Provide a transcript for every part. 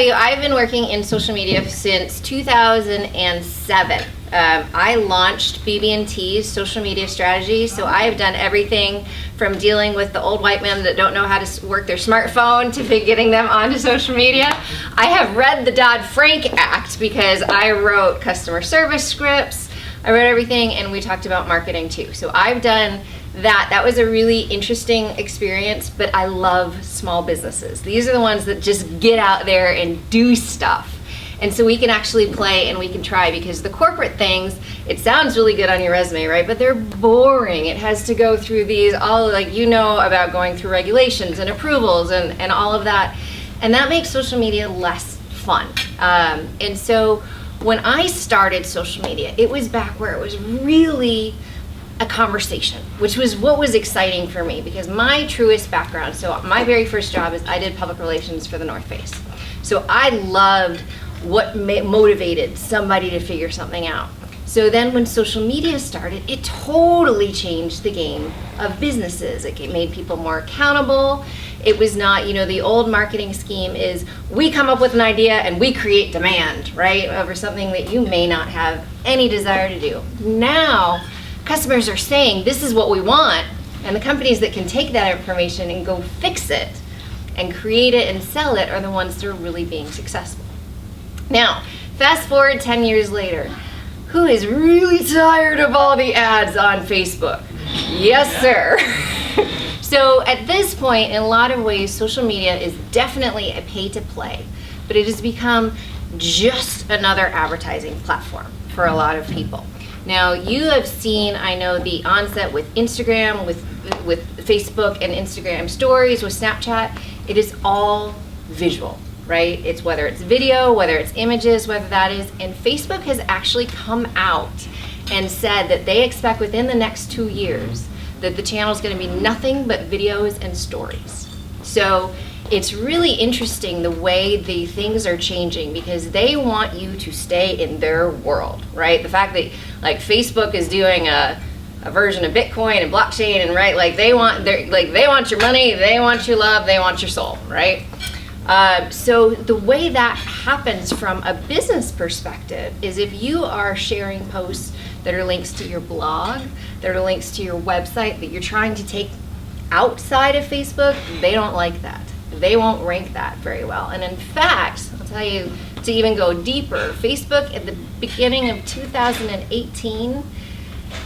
you, I've been working in social media since 2007. I launched BB&T's social media strategy, so I have done everything from dealing with the old white men that don't know how to work their smartphone to getting them onto social media. I have read the Dodd-Frank Act because I wrote customer service scripts, I wrote everything, and we talked about marketing too. So I've done that. That was a really interesting experience, but I love small businesses. These are the ones that just get out there and do stuff. And so we can actually play and we can try, because the corporate things, it sounds really good on your resume, right? But they're boring. It has to go through these, all like, you know, about going through regulations and approvals and all of that. And that makes social media less fun. And so when I started social media, it was back where it was really a conversation, which was what was exciting for me, because my truest background, so my very first job is I did public relations for the North Face. So I loved what motivated somebody to figure something out. So then when social media started, it totally changed the game of businesses. It made people more accountable. It was not, you know, the old marketing scheme is we come up with an idea and we create demand, right, over something that you may not have any desire to do. Now, customers are saying this is what we want, and the companies that can take that information and go fix it and create it and sell it are the ones that are really being successful. Now, fast forward 10 years later, who is really tired of all the ads on Facebook? Yes, sir. So at this point, in a lot of ways, social media is definitely a pay to play, but it has become just another advertising platform for a lot of people. Now, you have seen, I know, the onset with Instagram, with Facebook and Instagram stories, with Snapchat. It is all visual, right? It's whether it's video, whether it's images, whether that is, and Facebook has actually come out and said that they expect within the next 2 years that the channel is going to be nothing but videos and stories. So it's really interesting the way the things are changing, because they want you to stay in their world, right? The fact that like Facebook is doing a version of Bitcoin and blockchain, and right, like they want your money, they want your love, they want your soul, right? So the way that happens from a business perspective is if you are sharing posts that are links to your blog, that are links to your website, that you're trying to take outside of Facebook, they don't like that. They won't rank that very well. And in fact, I'll tell you, to even go deeper, Facebook at the beginning of 2018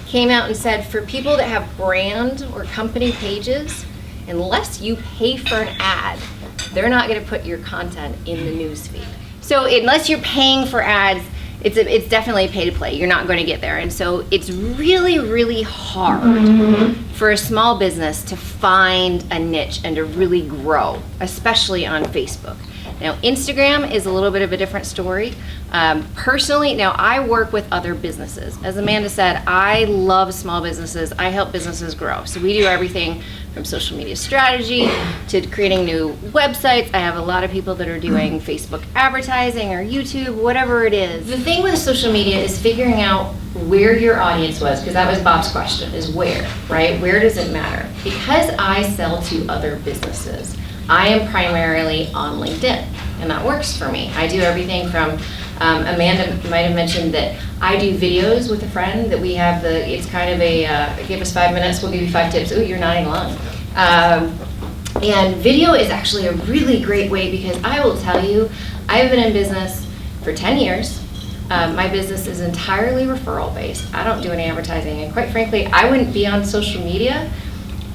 came out and said for people that have brand or company pages, unless you pay for an ad, they're not going to put your content in the news feed. So unless you're paying for ads, it's definitely pay to play. You're not going to get there. And so it's really, really hard for a small business to find a niche and to really grow, especially on Facebook. Now, Instagram is a little bit of a different story. Personally, now I work with other businesses. As Amanda said, I love small businesses. I help businesses grow. So we do everything from social media strategy to creating new websites. I have a lot of people that are doing Facebook advertising or YouTube, whatever it is. The thing with social media is figuring out where your audience was, because that was Bob's question, is where, right? Where does it matter? Because I sell to other businesses, I am primarily on LinkedIn, and that works for me. I do everything from, Amanda might have mentioned that I do videos with a friend that we have it's kind of a, give us 5 minutes, we'll give you 5 tips. Ooh, you're nodding along. And video is actually a really great way, because I will tell you, I've been in business for 10 years. My business is entirely referral based. I don't do any advertising, and quite frankly, I wouldn't be on social media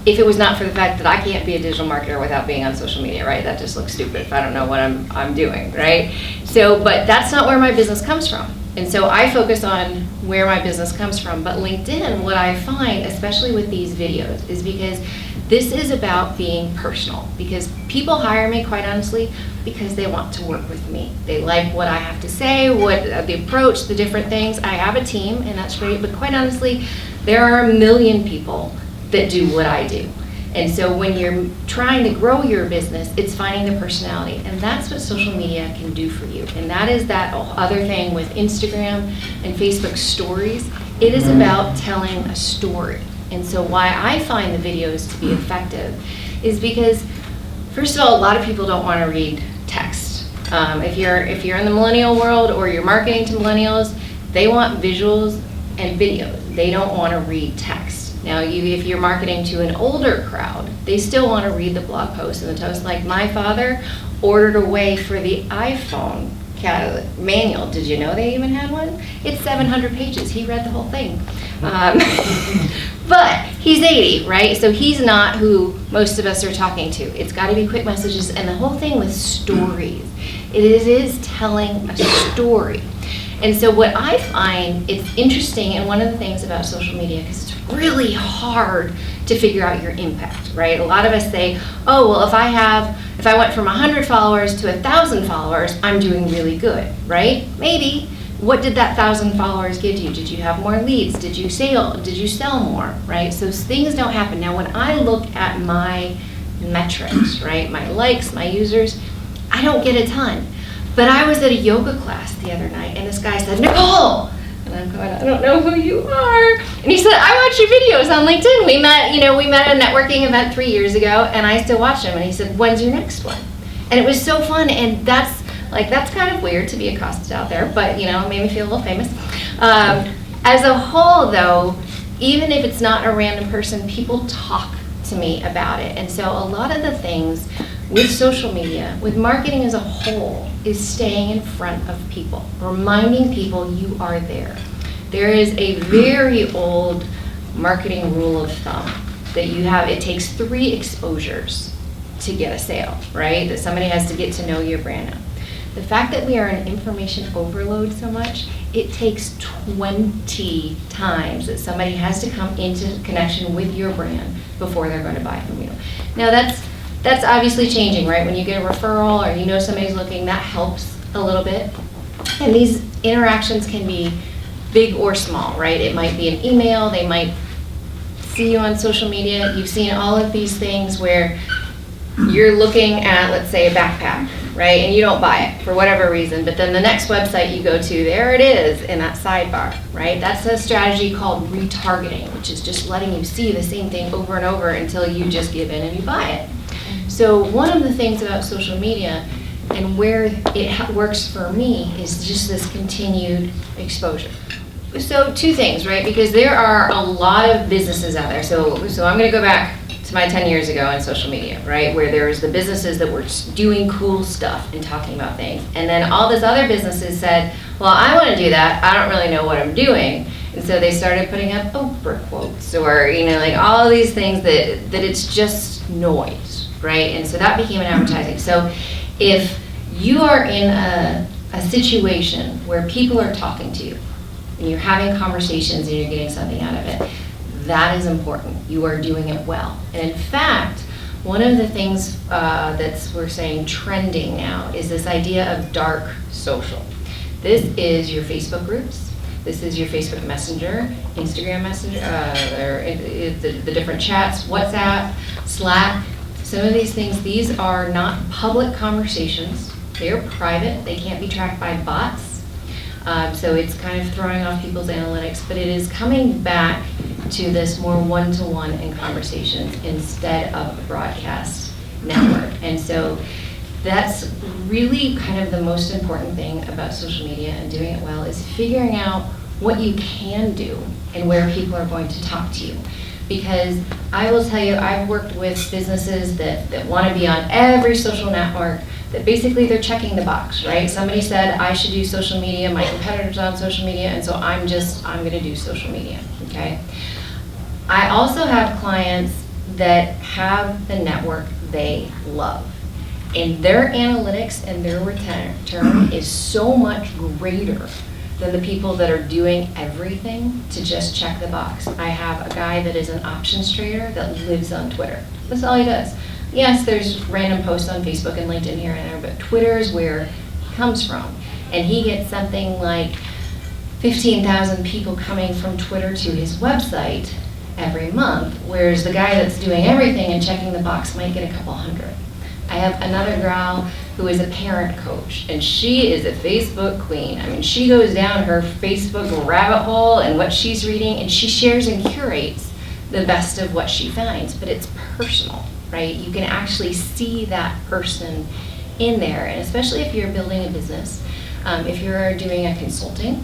if it was not for the fact that I can't be a digital marketer without being on social media, right? That just looks stupid if I don't know what I'm doing, right? So, but that's not where my business comes from. And so I focus on where my business comes from. But LinkedIn, what I find, especially with these videos, is because this is about being personal. Because people hire me, quite honestly, because they want to work with me. They like what I have to say, what the approach, the different things. I have a team, and that's great. But quite honestly, there are a million people that do what I do. And so when you're trying to grow your business, it's finding the personality. And that's what social media can do for you. And that is that other thing with Instagram and Facebook stories. It is about telling a story. And so why I find the videos to be effective is because, first of all, a lot of people don't want to read text. If you're in the millennial world or you're marketing to millennials, they want visuals and videos. They don't want to read text. Now, if you're marketing to an older crowd, they still want to read the blog posts and the toast. Like my father ordered a way for the iPhone manual. Did you know they even had one? It's 700 pages. He read the whole thing. But he's 80, right? So he's not who most of us are talking to. It's got to be quick messages, and the whole thing with stories. It is telling a story. And so what I find it's interesting, and one of the things about social media, because it's really hard to figure out your impact, right? A lot of us say, oh, well, if I went from 100 followers to 1,000 followers, I'm doing really good, right? Maybe. What did that 1,000 followers give you? Did you have more leads? Did you sell more, right? So things don't happen. Now, when I look at my metrics, right, my likes, my users, I don't get a ton. But I was at a yoga class the other night, and this guy said, Nicole! And I'm going, I don't know who you are. And he said, I watch your videos on LinkedIn. We met at a networking event 3 years ago, and I still watch them. And he said, when's your next one? And it was so fun, and that's kind of weird to be accosted out there, but it made me feel a little famous. As a whole, though, even if it's not a random person, people talk to me about it. And so a lot of the things with social media, with marketing as a whole, is staying in front of people, reminding people you are there. There is a very old marketing rule of thumb that it takes 3 exposures to get a sale, right? That somebody has to get to know your brand now. The fact that we are in information overload so much, it takes 20 times that somebody has to come into connection with your brand before they're going to buy from you. Now that's obviously changing, right? When you get a referral or somebody's looking, that helps a little bit. And these interactions can be big or small, right? It might be an email, they might see you on social media. You've seen all of these things where you're looking at, let's say, a backpack, right? And you don't buy it for whatever reason, but then the next website you go to, there it is in that sidebar, right? That's a strategy called retargeting, which is just letting you see the same thing over and over until you just give in and you buy it. So one of the things about social media and where it works for me is just this continued exposure. So 2 things, right? Because there are a lot of businesses out there. So I'm going to go back to my 10 years ago on social media, right? Where there was the businesses that were doing cool stuff and talking about things. And then all these other businesses said, well, I want to do that. I don't really know what I'm doing. And so they started putting up Oprah quotes or, all of these things that it's just noise, right? And so that became an advertising. So if you are in a situation where people are talking to you and you're having conversations and you're getting something out of it, that is important. You are doing it well. And in fact, one of the things we're saying trending now is this idea of dark social. This is your Facebook groups. This is your Facebook Messenger, Instagram Messenger, the different chats, WhatsApp, Slack. Some of these things, these are not public conversations. They're private. They can't be tracked by bots. So it's kind of throwing off people's analytics, but it is coming back to this more one-to-one in conversations instead of a broadcast network. And so that's really kind of the most important thing about social media and doing it well is figuring out what you can do and where people are going to talk to you. Because I will tell you, I've worked with businesses that want to be on every social network, that basically they're checking the box, right? Somebody said I should do social media, my competitor's on social media, and so I'm going to do social media, okay? I also have clients that have the network they love. And their analytics and their return is so much greater than the people that are doing everything to just check the box. I have a guy that is an options trader that lives on Twitter. That's all he does. Yes, there's random posts on Facebook and LinkedIn here and there, but Twitter is where he comes from. And he gets something like 15,000 people coming from Twitter to his website every month, whereas the guy that's doing everything and checking the box might get a couple hundred. I have another gal who is a parent coach, and she is a Facebook queen. I mean, she goes down her Facebook rabbit hole and what she's reading, and she shares and curates the best of what she finds, but it's personal, right? You can actually see that person in there, and especially if you're building a business, if you're doing a consulting,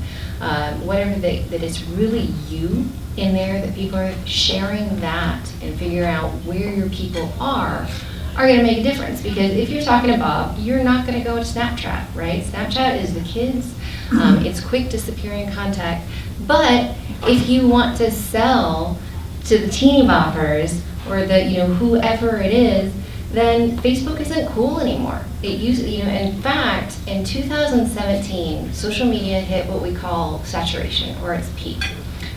whatever, that it's really you in there, that people are sharing that and figure out where your people are going to make a difference. Because if you're talking to Bob, you're not going to go to Snapchat, right? Snapchat is the kids. It's quick disappearing contact. But if you want to sell to the teeny boppers or the, whoever it is, then Facebook isn't cool anymore. It used, in fact, in 2017, social media hit what we call saturation, or its peak.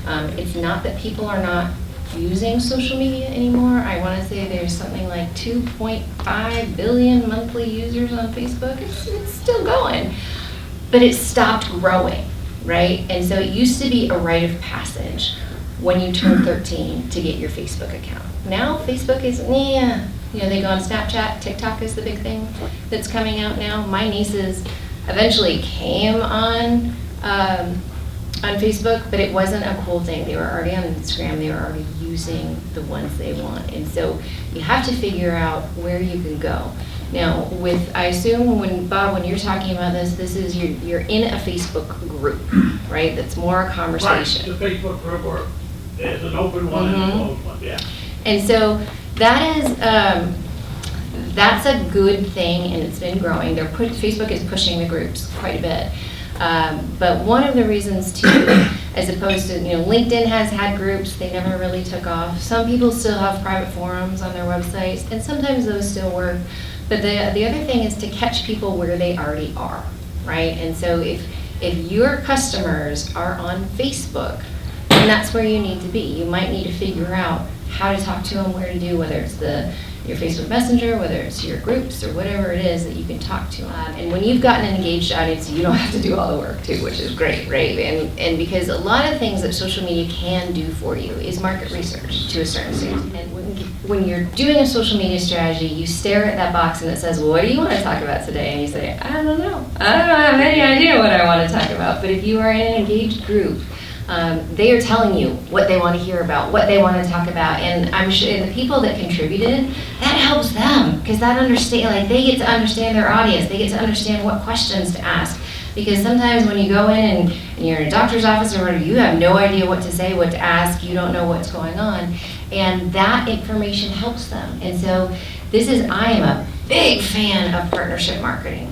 It's not that people are not using social media anymore. I want to say there's something like 2.5 billion monthly users on Facebook. It's still going, but it stopped growing, right? And so it used to be a rite of passage when you turn 13 to get your Facebook account. Now Facebook is, they go on Snapchat. TikTok is the big thing that's coming out now. My nieces eventually came on Facebook, but it wasn't a cool thing. They were already on Instagram. They were already using the ones they want. And so you have to figure out where you can go. Now, I assume when you're talking about this is you're in a Facebook group, right? That's more a conversation. Right, the Facebook group, or there's an open one and a closed one, yeah. And so that's a good thing, and it's been growing. Facebook is pushing the groups quite a bit. But one of the reasons too, as opposed to, LinkedIn has had groups, they never really took off. Some people still have private forums on their websites, and sometimes those still work. But the other thing is to catch people where they already are, right? And so if your customers are on Facebook, then that's where you need to be. You might need to figure out how to talk to them, where to do, whether it's your Facebook Messenger, whether it's your groups or whatever it is that you can talk to. And when you've got an engaged audience, you don't have to do all the work too, which is great, right? And because a lot of things that social media can do for you is market research to a certain extent. And when you're doing a social media strategy, you stare at that box and it says, well, what do you want to talk about today? And you say, I don't know. I don't have any idea what I want to talk about. But if you are in an engaged group, they are telling you what they want to hear about, what they want to talk about, and I'm sure the people that contributed, that helps them, because they get to understand their audience, they get to understand what questions to ask, because sometimes when you go in and you're in a doctor's office or whatever, you have no idea what to say, what to ask, you don't know what's going on, and that information helps them. And so I am a big fan of partnership marketing,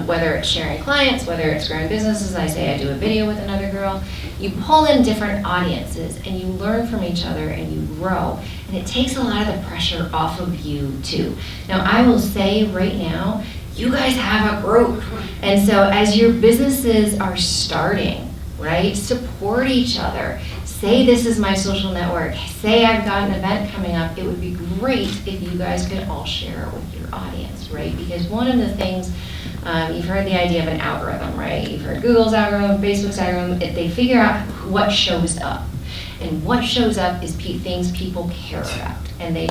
whether it's sharing clients, whether it's growing businesses. I say I do a video with another girl. You pull in different audiences and you learn from each other and you grow, and it takes a lot of the pressure off of you too. Now I will say right now, you guys have a group, and so as your businesses are starting, right, support each other. Say this is my social network. Say I've got an event coming up. It would be great if you guys could all share it with your audience, right? Because one of the things, you've heard the idea of an algorithm, right? You've heard Google's algorithm, Facebook's algorithm. They figure out what shows up. And what shows up is things people care about. And they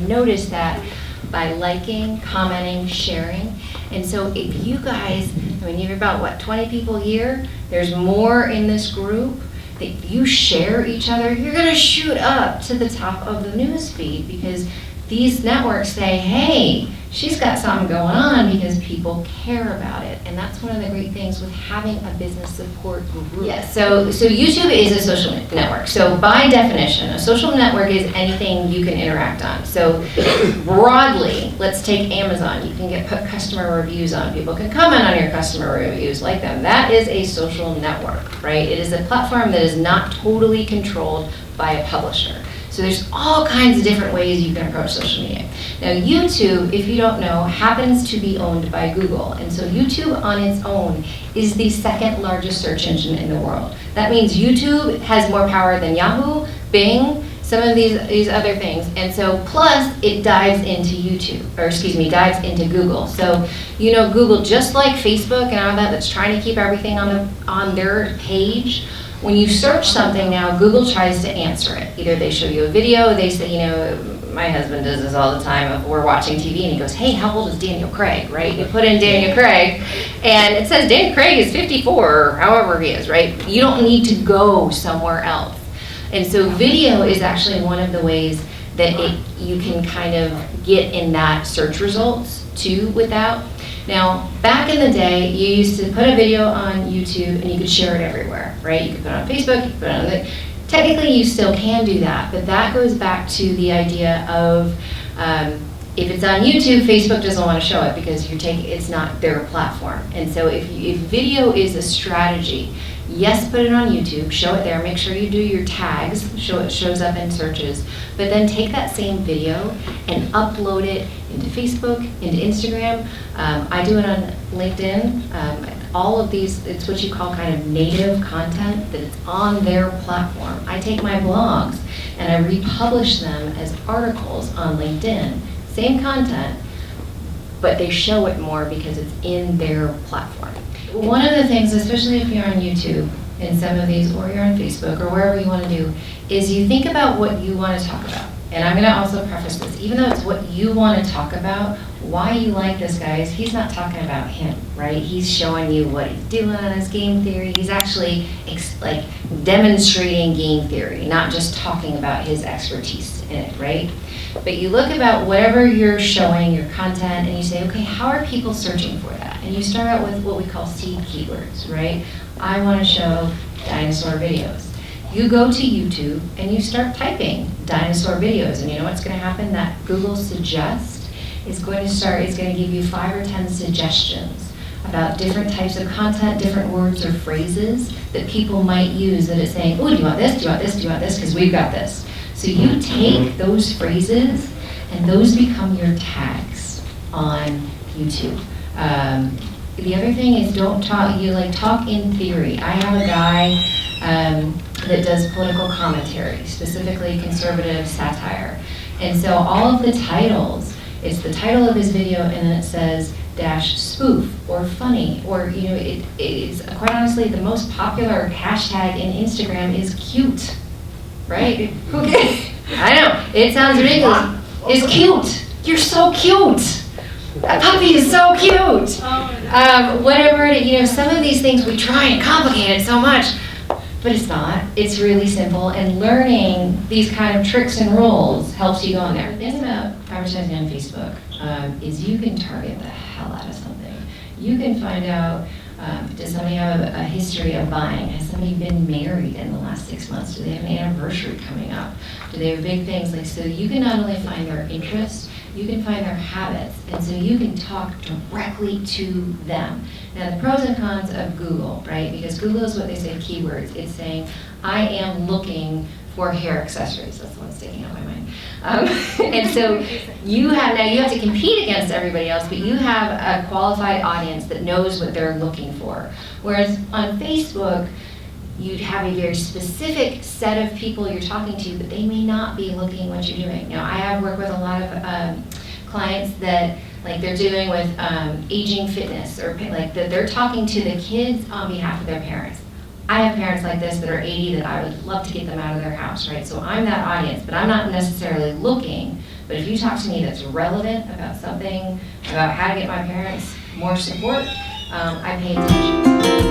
notice that by liking, commenting, sharing. And so if you guys, you're about, 20 people here? There's more in this group. That you share each other, you're going to shoot up to the top of the news feed, because these networks say, hey, she's got something going on, because people care about it. And that's one of the great things with having a business support group. Yes, so YouTube is a social network. So by definition, a social network is anything you can interact on. So broadly, let's take Amazon. You can put customer reviews on. People can comment on your customer reviews, like them. That is a social network, right? It is a platform that is not totally controlled by a publisher. So there's all kinds of different ways you can approach social media. Now YouTube, if you don't know, happens to be owned by Google. And so YouTube on its own is the second largest search engine in the world. That means YouTube has more power than Yahoo, Bing, some of these other things. And so plus it dives into dives into Google. So Google, just like Facebook and all that's trying to keep everything on their page. When you search something now, Google tries to answer it. Either they show you a video, they say, my husband does this all the time. We're watching TV and he goes, hey, how old is Daniel Craig, right? You put in Daniel Craig and it says Daniel Craig is 54 or however he is, right? You don't need to go somewhere else. And so video is actually one of the ways that you can kind of get in that search results too without. Now, back in the day, you used to put a video on YouTube and you could share it everywhere, right? You could put it on Facebook, you could put it on the, technically you still can do that, but that goes back to the idea of if it's on YouTube, Facebook doesn't want to show it because it's not their platform. And so if video is a strategy, yes, put it on YouTube, show it there, make sure you do your tags, it shows up in searches, but then take that same video and upload it into Facebook, into Instagram. I do it on LinkedIn. All of these, it's what you call kind of native content that it's on their platform. I take my blogs and I republish them as articles on LinkedIn. Same content, but they show it more because it's in their platform. One of the things, especially if you're on YouTube in some of these, or you're on Facebook, or wherever you want to do, is you think about what you want to talk about. And I'm going to also preface this, even though it's what you want to talk about, why you like this guy is he's not talking about him, right? He's showing you what he's doing on his game theory. He's actually like demonstrating game theory, not just talking about his expertise in it, right? But you look about whatever you're showing, your content, and you say, okay, how are people searching for that? And you start out with what we call seed keywords, right? I want to show dinosaur videos. You go to YouTube and you start typing dinosaur videos, and you know what's going to happen? That Google Suggest is going to give you 5 or 10 suggestions about different types of content, different words or phrases that people might use that it's saying, oh, do you want this, do you want this, do you want this, because we've got this. So you take those phrases and those become your tags on YouTube. The other thing is talk in theory. I have a guy that does political commentary, specifically conservative satire. And so all of the titles, it's the title of his video and then it says -spoof or funny, or it is quite honestly the most popular hashtag in Instagram is cute, right? Okay. I know, it sounds ridiculous. It's cute. You're so cute. That puppy is so cute. Some of these things we try and complicate it so much, but it's not. It's really simple, and learning these kind of tricks and rules helps you go in there. The thing about advertising on Facebook is you can target the hell out of something. You can find out, does somebody have a history of buying? Has somebody been married in the last 6 months? Do they have an anniversary coming up? Do they have big things? So you can not only find their interests, you can find their habits, and so you can talk directly to them. Now, the pros and cons of Google, right? Because Google is what they say keywords. It's saying, I am looking for hair accessories. That's the one sticking out my mind. And so you have to compete against everybody else, but you have a qualified audience that knows what they're looking for. Whereas on Facebook, you'd have a very specific set of people you're talking to, but they may not be looking what you're doing. Now, I have worked with a lot of clients that, like they're doing with aging fitness, or like that they're talking to the kids on behalf of their parents. I have parents like this that are 80 that I would love to get them out of their house, right? So I'm that audience, but I'm not necessarily looking. But if you talk to me that's relevant about something, about how to get my parents more support, I pay attention.